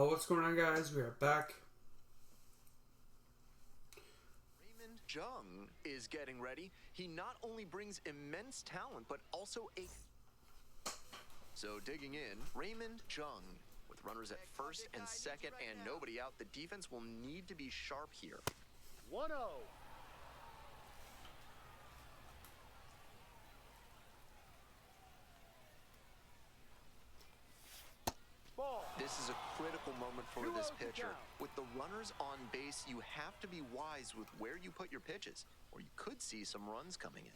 What's going on, guys? We are back. Raymond Jung is getting ready. He not only brings immense talent, but also a... So digging in, Raymond Jung. With runners at first and second and nobody out, the defense will need to be sharp here. 1-0. This is a critical moment for this pitcher. With the runners on base, you have to be wise with where you put your pitches, or you could see some runs coming in.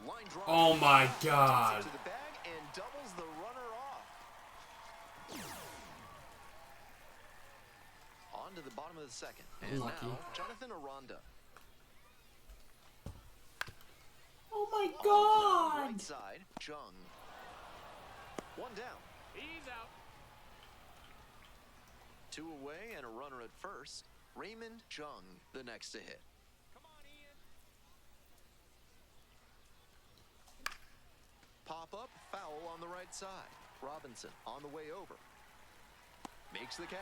Line drive. Oh my God. Takes it to the bag and doubles the runner off. On to the bottom of the second. And Lucky. now, Jonathan Aranda. Oh my On the God. right side, Jung. One down. He's out. Two away and a runner at first. Raymond Jung, the next to hit. Come on, Ian. Pop up, foul on the right side. Robinson on the way over. Makes the catch.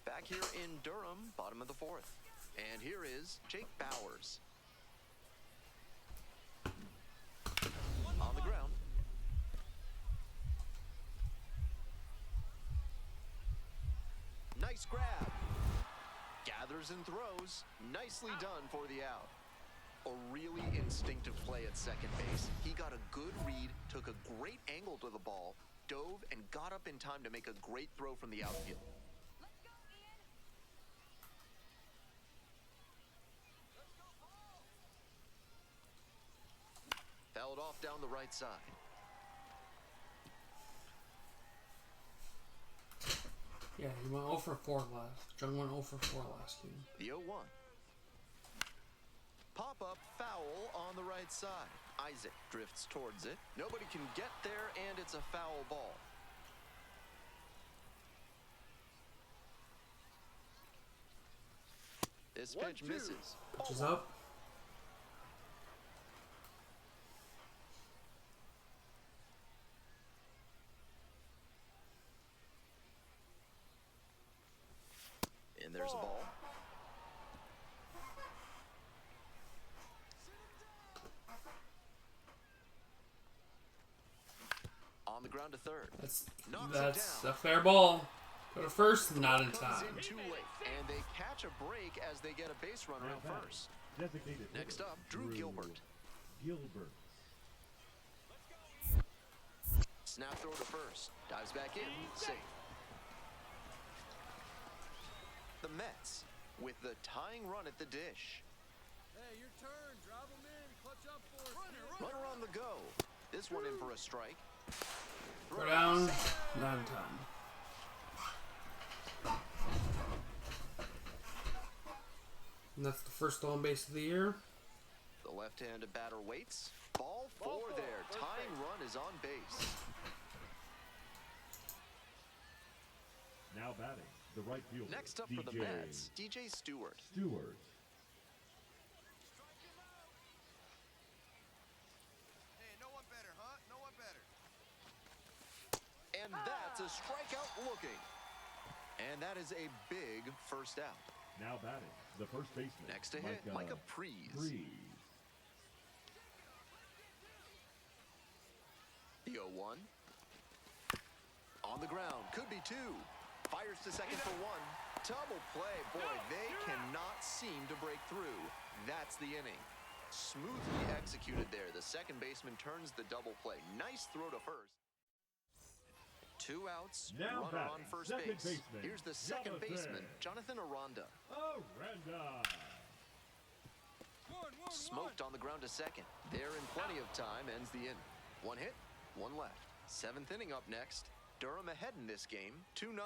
Back here in Durham, bottom of the fourth. And here is Jake Bauers. On the ground. Nice grab. Gathers and throws. Nicely done for the out. A really instinctive play at second base. He got a good read, took a great angle to the ball, dove, and got up in time to make a great throw from the outfield. Fouled off down the right side. Yeah, he went 0 for 4 last. Jung went 0 for 4 last game. The 0-1. Pop-up foul on the right side. Isaac drifts towards it. Nobody can get there, and it's a foul ball. This pitch misses. Pitches up. And there's a ball. On the ground to third. That's a fair ball. Go to first, not in Comes time. in too late, and they catch a break as they get a base runner at first. Next up, Drew Gilbert. Snap throw to first. Dives back in. Safe. The Mets with the tying run at the dish. Hey, your turn. Drive him in. Clutch up for us. Runner on the go. This one in for a strike. Throw down, not in time. And that's the first stolen base of the year. The left-handed batter waits. Ball four there. Tying run is on base. Now batting, the right fielder. Next up for the Mets, DJ Stewart. Hey, no one better, huh? No one better. And that's a strikeout looking. And that is a big first out. Now batting, the first baseman. Next to hit, Micah Pries. The 0-1. On the ground, could be two. Fires to second for one. Double play. Boy, they cannot seem to break through. That's the inning. Smoothly executed there. The second baseman turns the double play. Nice throw to first. Two outs, Now runner on batting, first second base. baseman, Here's the second baseman, Jonathan Aranda. Smoked on the ground to second. There in plenty of time, ends the inning. One hit, one left. Seventh inning up next. Durham ahead in this game, 2-0.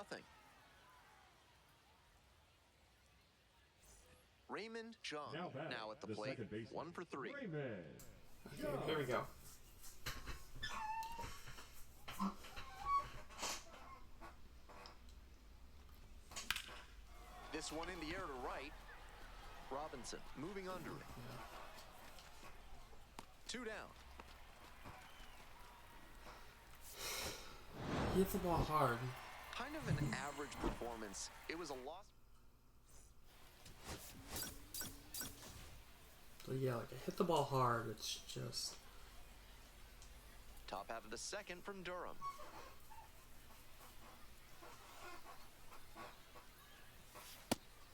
Raymond Jung now at the plate, 1 for 3. Okay, here we go. This one in the air to right. Robinson moving under it. 2 down. He hit the ball hard. Kind of an average performance. It was a loss. So yeah, like I hit the ball hard. It's just Top half of the second from Durham.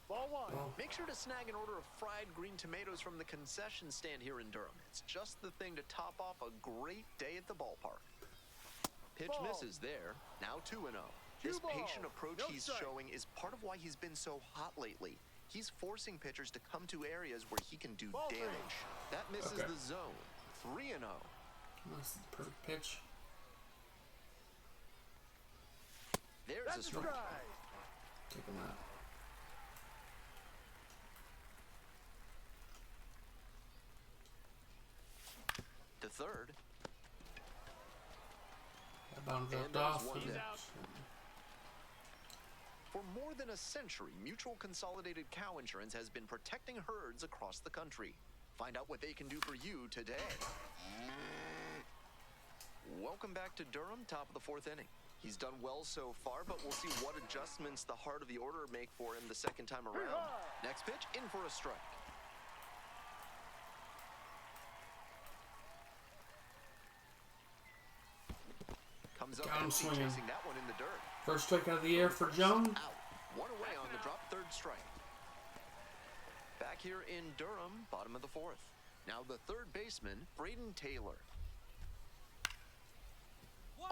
Ball one. well, Make sure to snag an order of fried green tomatoes from the concession stand here in Durham. It's just the thing to top off a great day at the ballpark. Pitch Ball. misses there. Now 2-0. This Two patient balls. approach No he's strike. showing is part of why he's been so hot lately. He's forcing pitchers to come to areas where he can do Ball three. damage. That misses Okay. the zone. 3-0. that's the perfect pitch. There's That's a a strike. strike. Taking that. The third. That bound And dropped there's off. one and- down. For more than a century, Mutual Consolidated Cow Insurance has been protecting herds across the country. Find out what they can do for you today. Welcome back to Durham, top of the fourth inning. He's done well so far, but we'll see what adjustments the heart of the order make for him the second time around. Next pitch, in for a strike. Comes up Got him empty, swinging. chasing that one in the dirt. First strike out of the air for Joan. Out. One away on the drop, third strike. Back here in Durham, bottom of the fourth. Now the third baseman, Braden Taylor.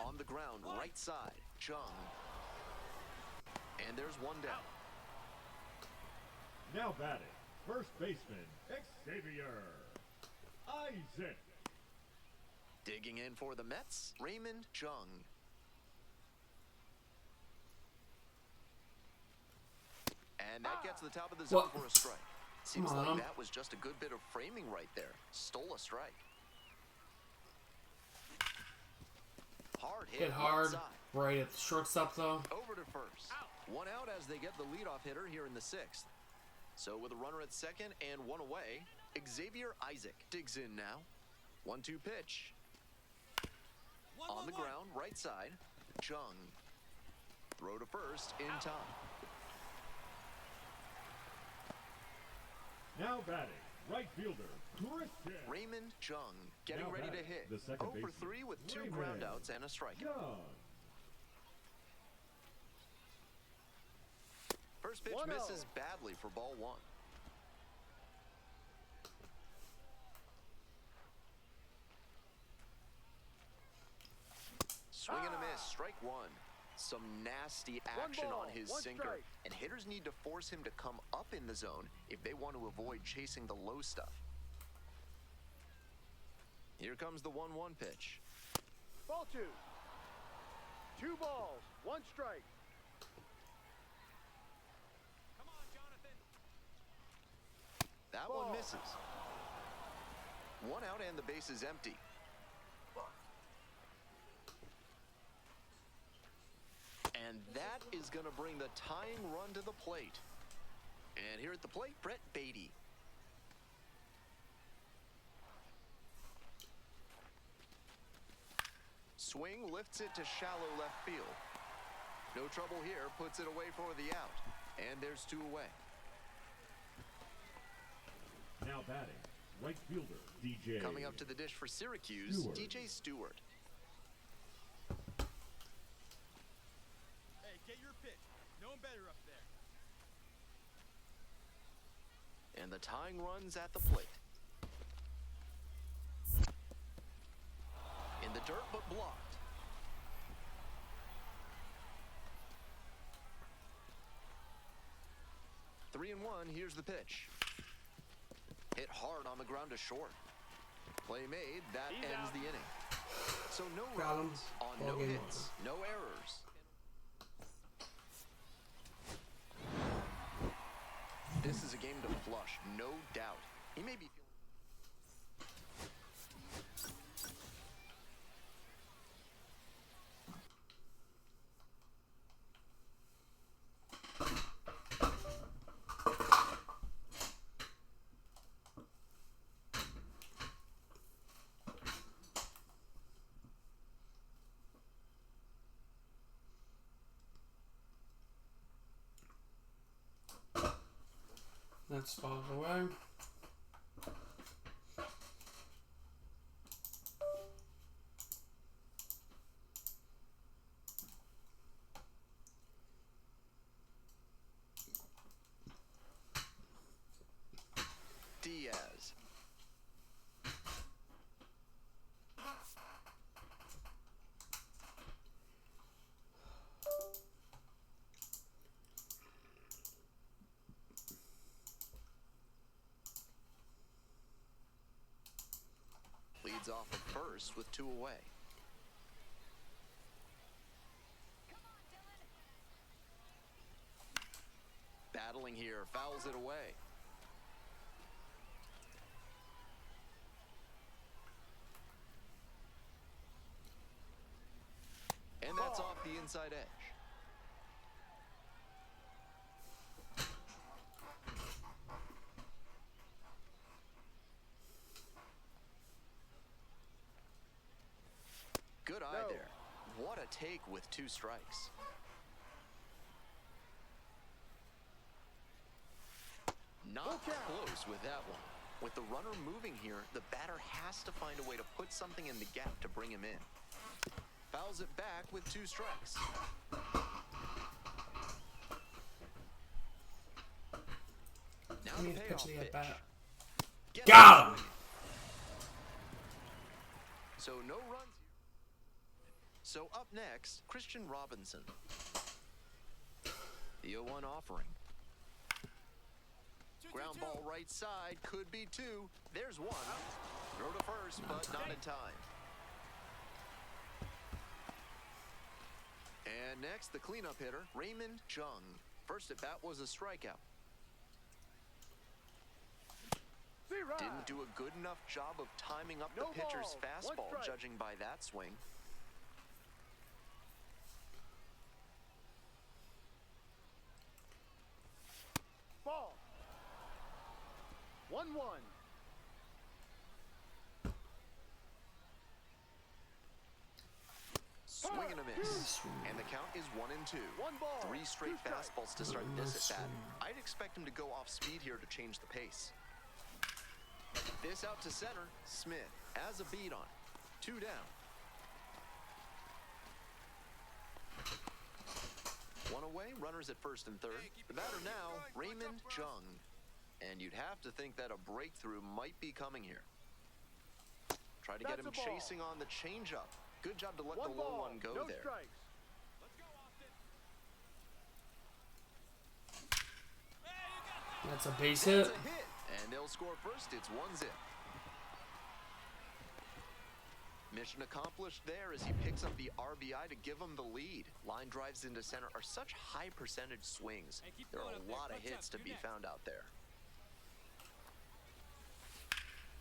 On the ground, right side, Jung. And there's one down. Now batting, first baseman, Xavier Isaac. Digging in for the Mets, Raymond Jung. And that gets to the top of the zone What? for a strike. Seems Come like on. that was just a good bit of framing right there. Stole a strike. Hard hit, Hit hard. right side. Right at the shortstop though. Over to first. One out as they get the leadoff hitter here in the sixth. So with a runner at second and one away, Xavier Isaac digs in now. 1-2 pitch. On the ground, right side, Jung. Throw to first in time. Now batting, right fielder, Christian Raymond Jung getting Now ready to batting, hit. the second 0 for baseman, 3 with 2 Raymond groundouts and a strikeout. Young. First pitch 1-0. misses badly for ball one. Swing and a miss, strike one. Some nasty action ball, on his one sinker. strike. And hitters need to force him to come up in the zone if they want to avoid chasing the low stuff. Here comes the 1-1 pitch. Ball two. 2 balls, 1 strike. That Ball. one misses. 1 out and the base is empty. And that is going to bring the tying run to the plate. And here at the plate, Brett Beatty. Swing lifts it to shallow left field. No trouble here, puts it away for the out. And there's 2 away. Now batting, right fielder, DJ. Coming up to the dish for Syracuse, Stewart. DJ Stewart. Hey, get your pitch. No one better up there. And the tying run's at the plate. In the dirt, but blocked. Three and one, here's the pitch. Hit hard on the ground to short. Play made, that He's ends out. the inning. So no Got him. runs on Ball no game hits, no errors. This is a game to flush, no doubt. He may be feeling That's falls away. Diaz. Leads off at first with 2 away. Battling here, fouls it away. And that's off the inside edge. Good eye No. there. What a take with 2 strikes. Not Look out. close with that one. With the runner moving here, the batter has to find a way to put something in the gap to bring him in. Fouls it back with 2 strikes. Now I the need to pitch payoff the pitch. at bat. Get Got him! him! So no runs here. So up next, Christian Robinson. The 0-1 offering. Ground ball right side, could be 2. There's 1. Throw to first, but not in time. And next, the cleanup hitter, Raymond Jung. First at bat was a strikeout. Z-Ride. Didn't do a good enough job of timing up No the pitcher's balls, 1 fastball, strike. judging by that swing. Ball. 1-1. Swing and a miss. And the count is 1-2. 1 ball. 3 straight 2 strikes. fastballs to start Nice this at bat. swing. I'd expect him to go off speed here to change the pace. This out to center. Smith has a beat on it. 2 down. 1 away, runners at first and third. The batter now, Raymond Jung. And you'd have to think that a breakthrough might be coming here. Try to get That's him a ball. chasing on the changeup. Good job to let 1 the low ball. one go No there. strikes. That's a base That's hit. a hit. And they'll score first. It's 1-0. Mission accomplished there as he picks up the RBI to give him the lead. Line drives into center are such high percentage swings. Hey, keep There going are up a there. lot of Clutch hits up. to You're be next. found out there.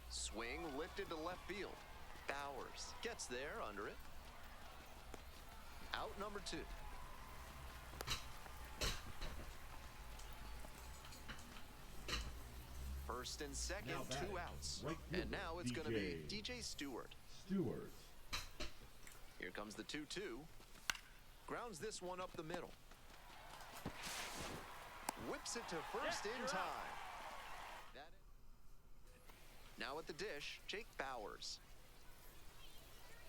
Swing lifted to left field. Bowers gets there under it. Out number 2. First and second, Now 2 batting, outs. right And fielder, now it's going to be DJ. DJ Stewart. Stewart. Here comes the 2-2. Grounds this one up the middle. Whips it to first in time. Now at the dish, Jake Bowers.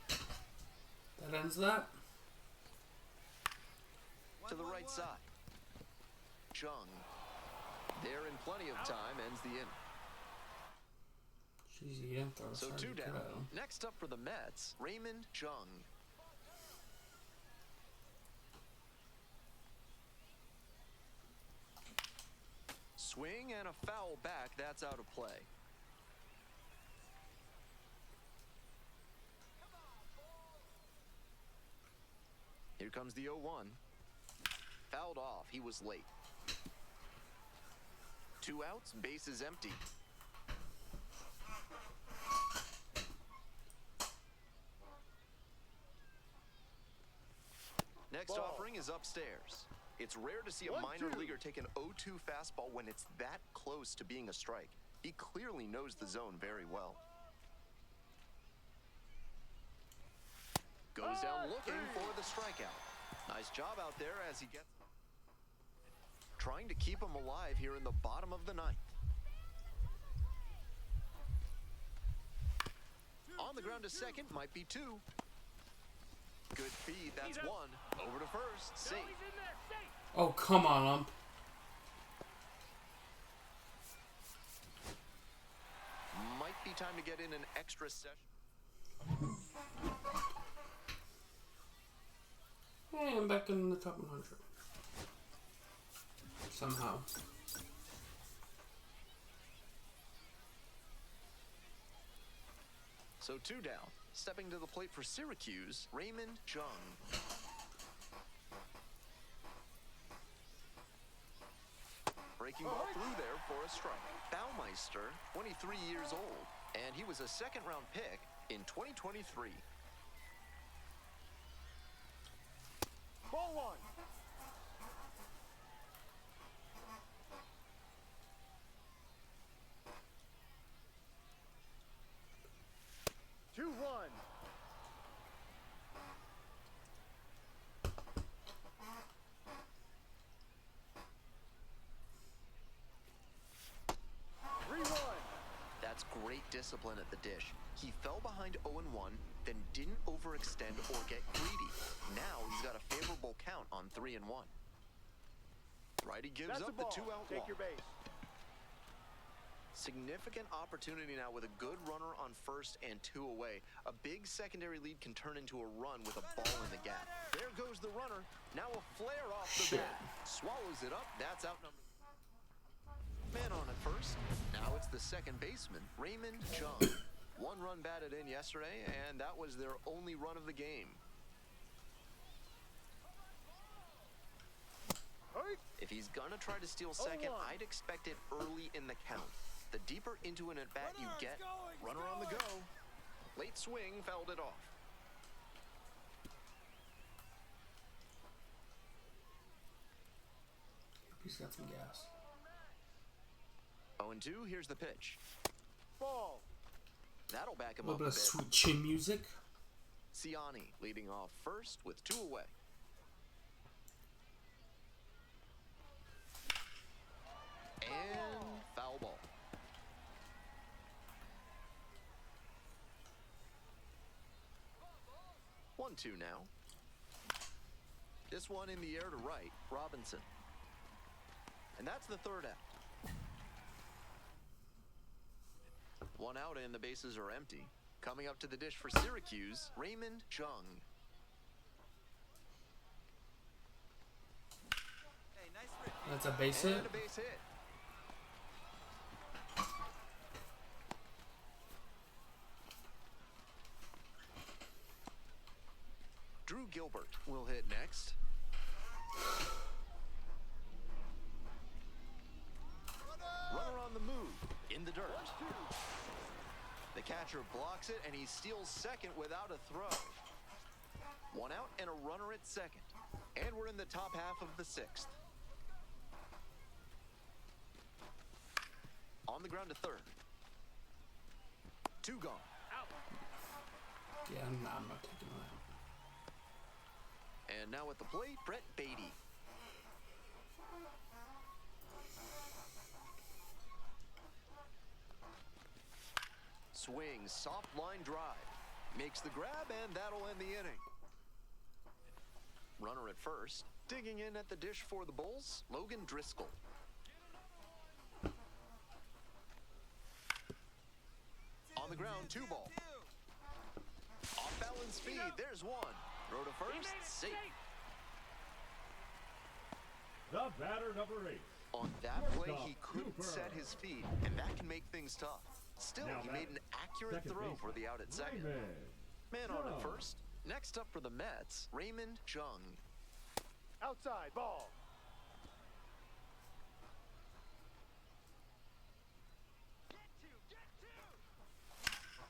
That ends that. To the right side. Jung. There in plenty of time, ends the inning. Jeez, he didn't throw So hard 2 he down. could've. Next up for the Mets, Raymond Jung. Swing and a foul back. That's out of play. Here comes the 0-1. Fouled off. He was late. 2 outs, bases empty. Next Ball. offering is upstairs. It's rare to see a 1-2. minor leaguer take an 0-2 fastball when it's that close to being a strike. He clearly knows the zone very well. Goes down looking for the strikeout. Nice job out there as he gets... Trying to keep him alive here in the bottom of the 9th. On the ground to second, might be 2. Good feed, that's 1. Over to first, safe. Oh, come on, ump. Might be time to get in an extra session. Hey, I'm back in the top 100. Somehow. So 2 down. Stepping to the plate for Syracuse, Raymond Jung. Breaking ball through there for a strike. Baumeister, 23 years old, and he was a second-round pick in 2023. Ball 1. Two, 1. That's great discipline at the dish. He fell behind 0-1, then didn't overextend or get greedy. Now he's got a favorable count on 3-1. Righty gives That's up the the ball. 2-out Take walk. your base. Significant opportunity now with a good runner on first and 2 away. A big secondary lead can turn into a run with a ball in the gap. There goes the runner. Now a flare off the bat. Swallows it up. That's out number. Man on at first. Now it's the second baseman, Raymond Jung. 1 run batted in yesterday, and that was their only run of the game. If he's gonna try to steal second, I'd expect it early in the count. The deeper into an at-bat you get, runner on the go. Late swing fouled it off. He's got some gas. 0-2, here's the pitch. Ball. That'll back A him little up bit a of bit. sweet chin music. Ciani leading off first with 2 away. And foul ball. One, 2 now. This one in the air to right, Robinson. And that's the third out. 1 out and the bases are empty. Coming up to the dish for Syracuse, Raymond Jung. Hey, nice rip. That's a base hit. And a base hit. Drew Gilbert will hit next. Runner on the move, in the dirt. The catcher blocks it, and he steals second without a throw. 1 out and a runner at second. And we're in the top half of the 6th. On the ground to third. 2 gone. Yeah, I'm not taking that. And now at the plate, Brett Beatty. Swings, soft line drive. Makes the grab, and that'll end the inning. Runner at first. Digging in at the dish for the Bulls, Logan Driscoll. On the ground, 2 ball. Off balance speed, there's 1. Throw to first, safe. The batter, number 8. On that play, Stop. he couldn't Cooper. set his feet, and that can make things tough. Still, Now he made an accurate second throw baseman, for the out at second. Raymond Man on at Jung. first. Next up for the Mets, Raymond Jung. Outside. Ball.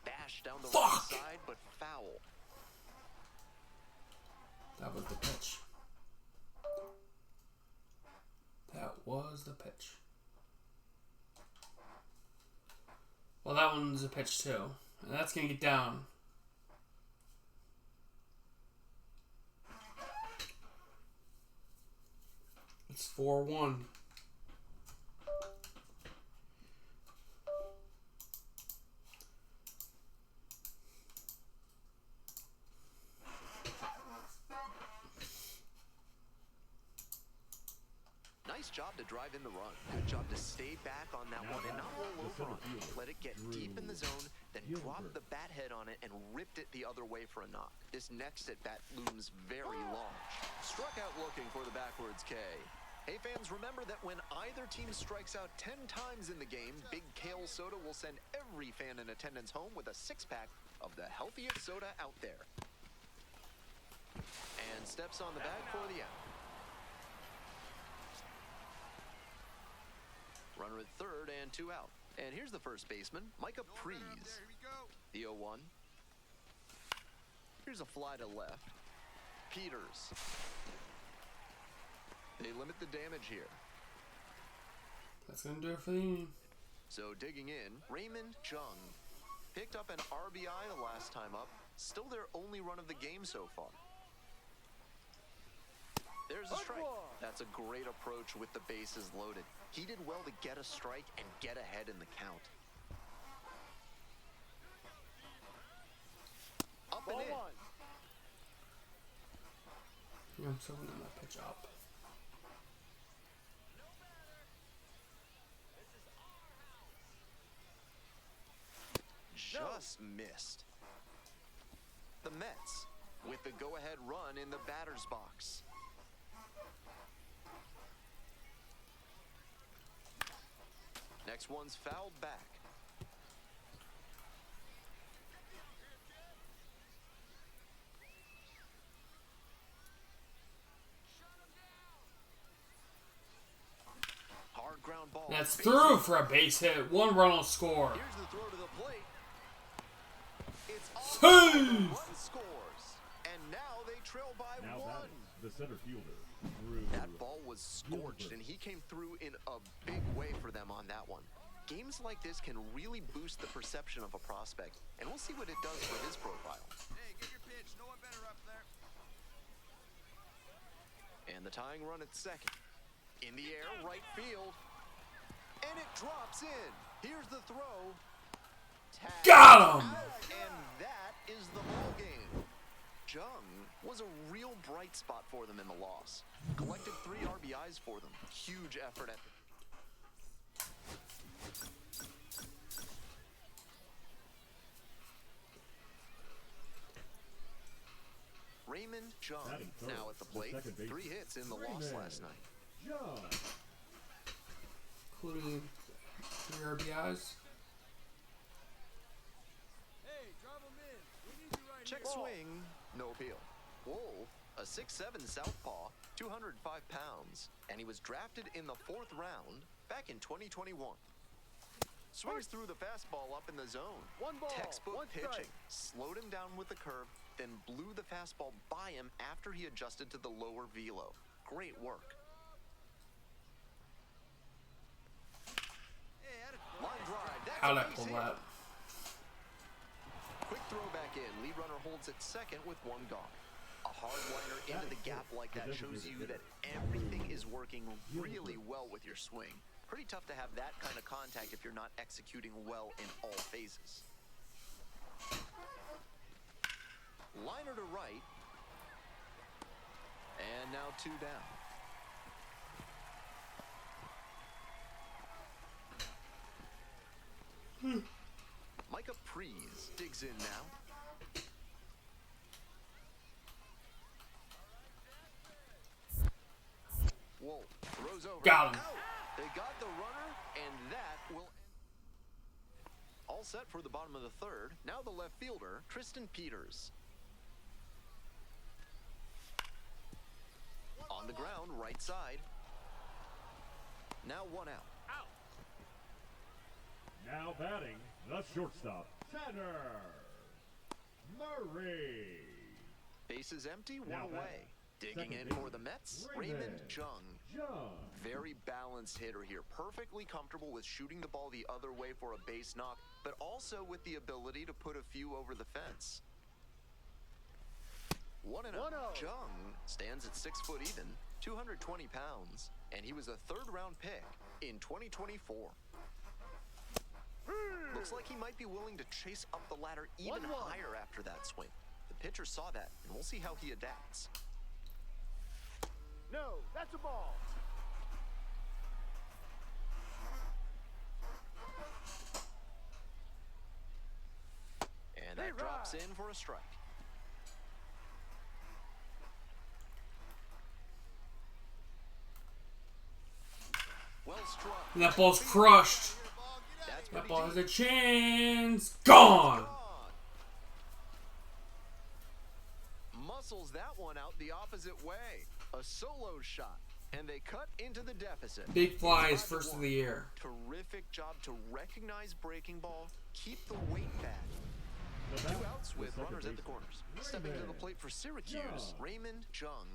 Dash down the Fuck! right side, but foul. That was the pitch. That was the pitch. Well, that one's a pitch too. And that's going to get down. It's 4-1. job to drive in the run. Good job to stay back on that one and not roll over on it. Let it get deep in the zone, then drop the bat head on it and ripped it the other way for a knock. This next at bat looms very large. Struck out looking for the backwards K. Hey fans, remember that when either team strikes out 10 times in the game, Big Kale Soda will send every fan in attendance home with a 6-pack of the healthiest soda out there. And steps on the bag for the out. Runner at third and 2 out. And here's the first baseman, Micah Prees. Here we go. The 0-1. Here's a fly to left. Peters. They limit the damage here. That's going to do it for the inning. So digging in, Raymond Jung. Picked up an RBI the last time up. Still their only run of the game so far. There's a strike. That's a great approach with the bases loaded. He did well to get a strike and get ahead in the count. Up and Ball in. 1. I'm still going to pitch up. Just missed. The Mets with the go-ahead run in the batter's box. Next one's fouled back. Hard ground ball. That's Base through hit. for a base hit. 1 run will score. Here's the throw to the plate. It's off. Save! One scores. And now they trail by Now 1. batting, the center fielder, Drew. That ball was scorched, and he came through in a big way for them on that one. Games like this can really boost the perception of a prospect, and we'll see what it does for his profile. Hey, get your pitch. No one better up there. And the tying run at second. In the air, right field. And it drops in. Here's the throw. Tag Got him! out, and that is the ball game. Jung was a real bright spot for them in the loss. Collected 3 RBIs for them. Huge effort at the... Raymond Jung Batting third, now at the plate. second baseman, 3 hits in the loss last night. John. Including 3 RBIs. Hey, drive him in. We need you right Check here. swing, no appeal. Wolf, a 6'7" southpaw, 205 pounds, and he was drafted in the 4th round back in 2021. Swings through the fastball up in the zone. 1 ball, Textbook 1 strike. pitching. Slowed him down with the curve, then blew the fastball by him after he adjusted to the lower velo. Great work. Hey, Line drive. That's How'd a I base pull hit. that? Quick throw back in. Lead runner holds at second with 1 gone. A hard liner into the gap like that shows you that everything is working really well with your swing. Pretty tough to have that kind of contact if you're not executing well in all phases. Liner to right. And now 2 down. Micah Prees digs in now. Wolf throws over. Got him. Out. They got the runner, and that will... All set for the bottom of the 3rd. Now the left fielder, Tristan Peters. On the ground, right side. Now 1 out. Now batting, the shortstop, Tanner Murray. Bases empty, 1 Now away. batting, Digging in second for the baseman, Mets, Raymond Raymond Jung. John. Very balanced hitter here. Perfectly comfortable with shooting the ball the other way for a base knock, but also with the ability to put a few over the fence. 1-0. 1-0. Jung stands at 6 foot even, 220 pounds, and he was a 3rd round pick in 2024. Looks like he might be willing to chase up the ladder even 1-1. higher after that swing. The pitcher saw that, and we'll see how he adapts. No, that's a ball. That drops in for a strike. Well struck. And that ball's crushed. That's That pretty ball has deep. a chance. Gone. Muscles that one out the opposite way. A solo shot. And they cut into the deficit. Big fly is It's 5-1. first of the year. Terrific job to recognize breaking ball, keep the weight back. The Two batter, outs the with second runners at the baseman, corners. Stepping to the Raymond plate for Syracuse, Jung. Raymond Jung.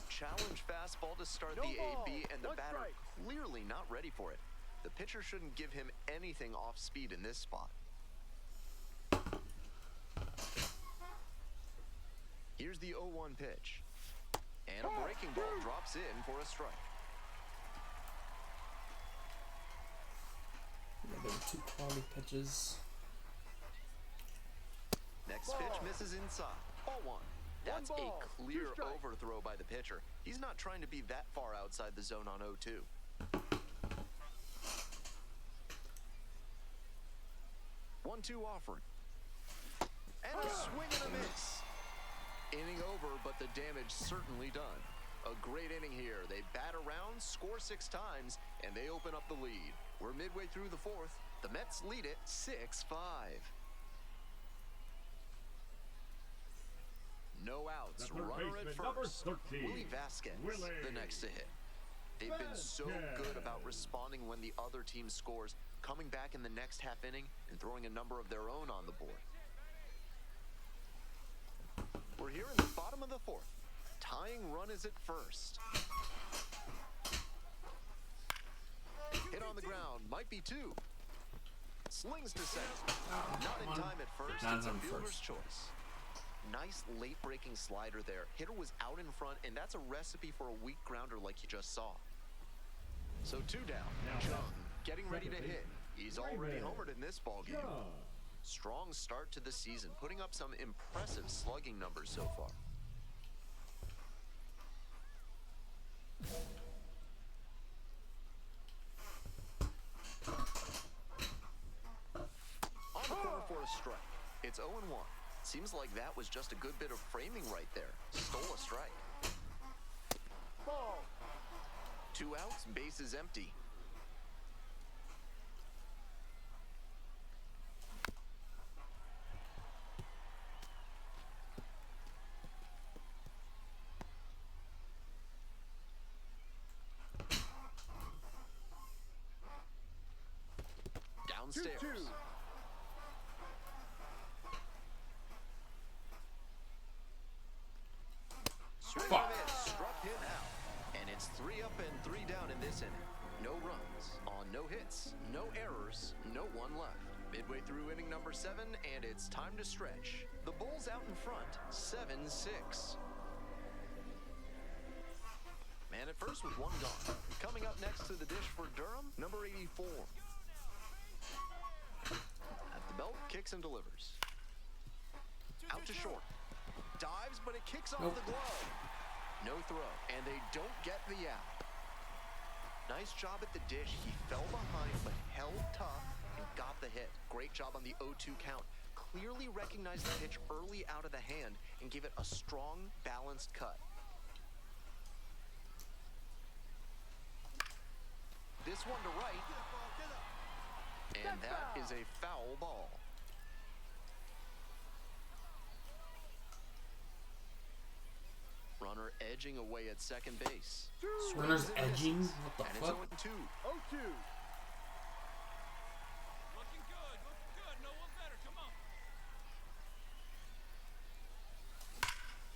Challenge fastball to start No the ball. AB, and the One batter strike. clearly not ready for it. The pitcher shouldn't give him anything off speed in this spot. Here's the 0-1 pitch. And a breaking ball drops in for a strike. Yeah, there were two quality pitches. Next pitch misses inside. Ball one. That's One a ball, clear two strikes. overthrow by the pitcher. He's not trying to be that far outside the zone on 0-2. 1-2 offering. And a swing and a miss. Inning over, but the damage certainly done. A great inning here. They bat around, score 6 times, and they open up the lead. We're midway through the 4th. The Mets lead it 6-5. No outs. The third Runner at baseman, number first. 13, Willie Vasquez, Willie the next to hit. They've been so good about responding when the other team scores, coming back in the next half inning and throwing a number of their own on the board. We're here in the bottom of the 4th. Tying run is at first. Hit on the ground, might be 2. Slings to center. Not in time at first. Not It's a in fielder's first. choice. Nice late breaking slider there. Hitter was out in front, and that's a recipe for a weak grounder like you just saw. So 2 down. Now Jung back. getting ready to Second hit. He's already Raymond homered in this ball game. Jung. Strong start to the season, putting up some impressive slugging numbers so far. On the corner for a strike. It's 0-1. Seems like that was just a good bit of framing right there. Stole a strike. Ball. 2 outs, bases empty. Downstairs. 2-2. Swing and Fuck. a miss, struck him out. And it's 3 up and 3 down in this inning. No runs on no hits, no errors, no one left. Midway through inning number 7, and it's time to stretch. The Bulls out in front, 7-6. Man at first with 1 gone. Coming up next to the dish for Durham, number 84. At the belt, kicks and delivers. Out to short. Dives, but it kicks off Nope. the glove. No throw, and they don't get the out. Nice job at the dish. He fell behind, but held tough and got the hit. Great job on the 0-2 count. Clearly recognized the pitch early out of the hand and gave it a strong, balanced cut. This one to right. And that is a foul ball. Runner edging away at second base. Runner's Swings and edging? misses. What the And fuck? it's 0-2. 0-2. Looking good, looking good. No one better. Come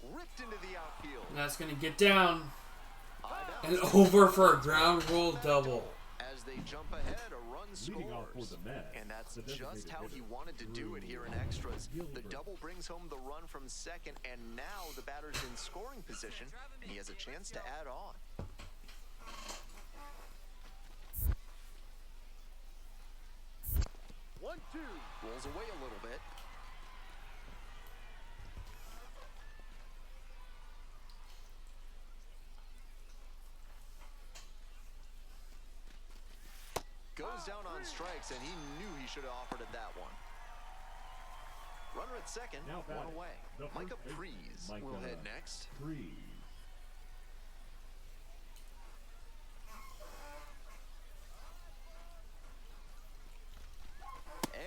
on. Ripped into the outfield. That's gonna get down. High And bounce. over for a ground rule double. As they jump ahead, a run Leading off for scores. the Mets, And that's the just designated how he hitter, wanted to do it here in Drew extras. The Gilbert. double brings home the run from second, and now the batter's in scoring position, and he has a chance to add on. 1-2. Rolls away a little bit. Goes down on strikes, and he knew he should have offered it that one. Runner at second, Now one batting, away. the Micah first baseman, Freeze Micah will head next. Freeze.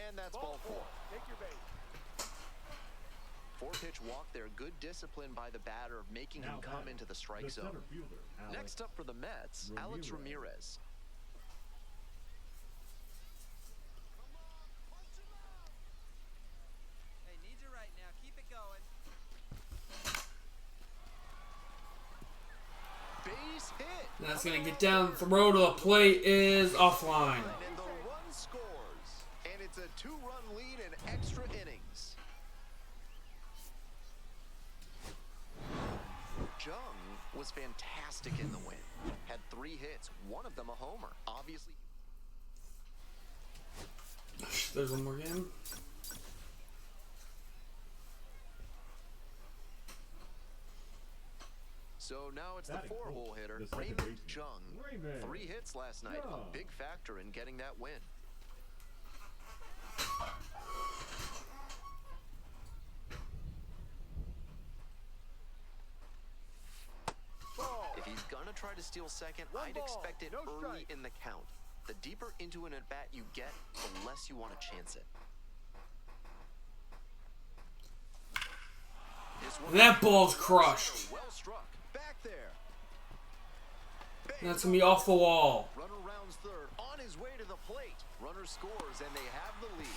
And that's ball 4. Take your base. 4-pitch walk there. Good discipline by the batter, making him Now come batting, into the strike the zone. center fielder, Alex Next up for the Mets, Alex Ramirez. Hey, need you right now. Keep it going. Base hit. That's gonna get down. Throw to the plate is offline. And the run scores. And it's a 2-run lead in extra innings. Jung was fantastic in the win. Had 3 hits, one of them a homer. Obviously. There's one more game. So now it's the Batting 4-hole fourth, hitter, the second Raymond baseman, Jung. Raymond 3 hits last night, Jung. a big factor in getting that win. Ball. If he's gonna try to steal second, One I'd ball, expect it no early strike. in the count. The deeper into an at-bat you get, the less you want to chance it. This one- That ball's crushed. Well struck. Back there. Bang. That's gonna be off the wall. Runner rounds third, on his way to the plate. Runner scores, and they have the lead.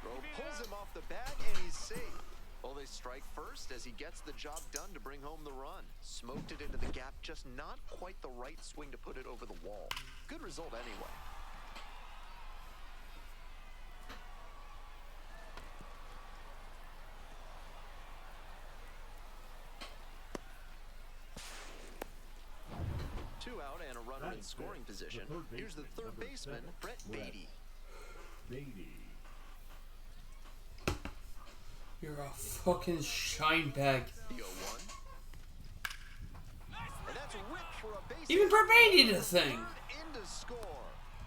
Throw pulls him off the bag, and he's safe. Well, they strike first as he gets the job done to bring home the run. Smoked it into the gap, just not quite the right swing to put it over the wall. Good result anyway. Two out and a runner in Batting scoring fifth, position. the third Here's the baseman, third number baseman, 7, Brett Beatty. Beatty. You're a fucking shine bag. The 0-1. And that's ripped for a base Even hit. Brett Beatty did a thing. In to score.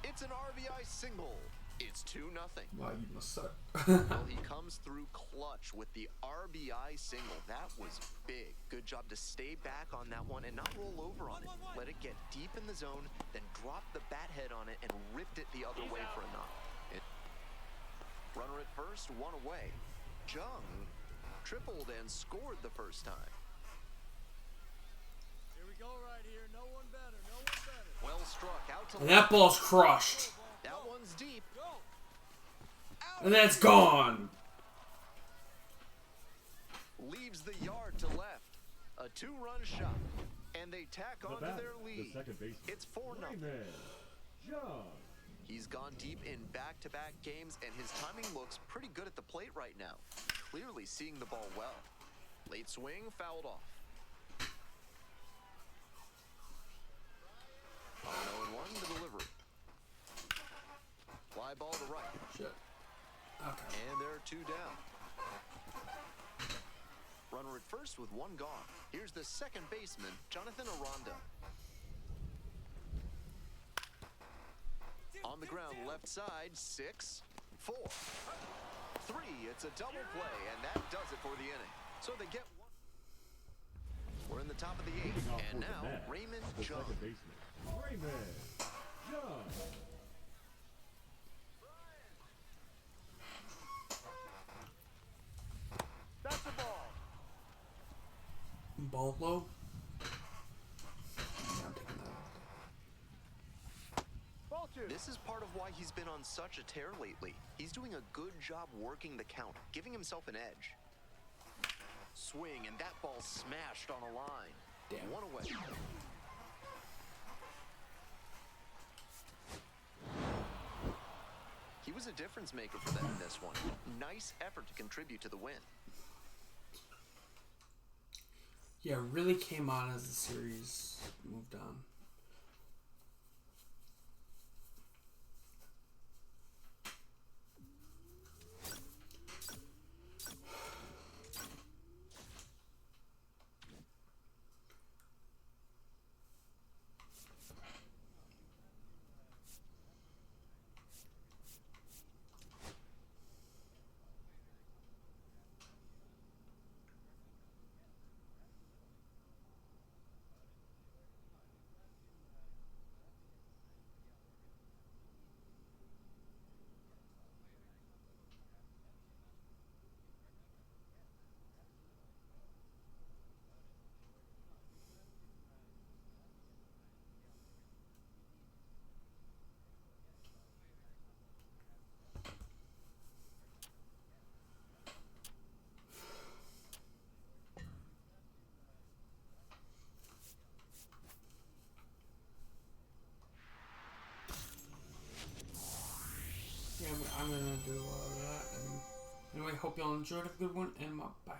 It's an RBI single. It's 2-0. Wow, you must suck. Well, he comes through clutch with the RBI single. That was big. Good job to stay back on that one and not roll over on it. Let it get deep in the zone, then drop the bat head on it and ripped it the other way for a knock. Runner at first, one away. Jung tripled and scored the first time. Here we go right here. No one better. No one better. Well struck out to And that ball's crushed. That one's deep. Go. Out. And that's gone. Leaves the yard to left. A 2-run shot. And they tack The onto batter, their the lead. second baseman, It's 4-0. Raymond Jung. He's gone deep in back-to-back games, and his timing looks pretty good at the plate right now. Clearly seeing the ball well. Late swing, fouled off. On 0-1, the delivery. Fly ball to right. Shit. Okay. And there are 2 down. Runner at first with 1 gone. Here's the second baseman, Jonathan Aranda. On the ground, left side, 6, 4, 3. It's a double play, and that does it for the inning. So they get 1. We're in the top of the 8th, Leading off and for the now Mets, Raymond the Jung. second baseman, Raymond Jung. That's the ball. Ball low. Yeah, I'm taking that. Ball 2. This is part of why he's been on such a tear lately. He's doing a good job working the count, giving himself an edge. Swing, and that ball smashed on a line. Damn. 1 away. He was a difference maker for them in this one. Nice effort to contribute to the win. Yeah, really came on as the series moved on. I'm gonna do that. And anyway, hope y'all enjoyed. Have a good one, and bye.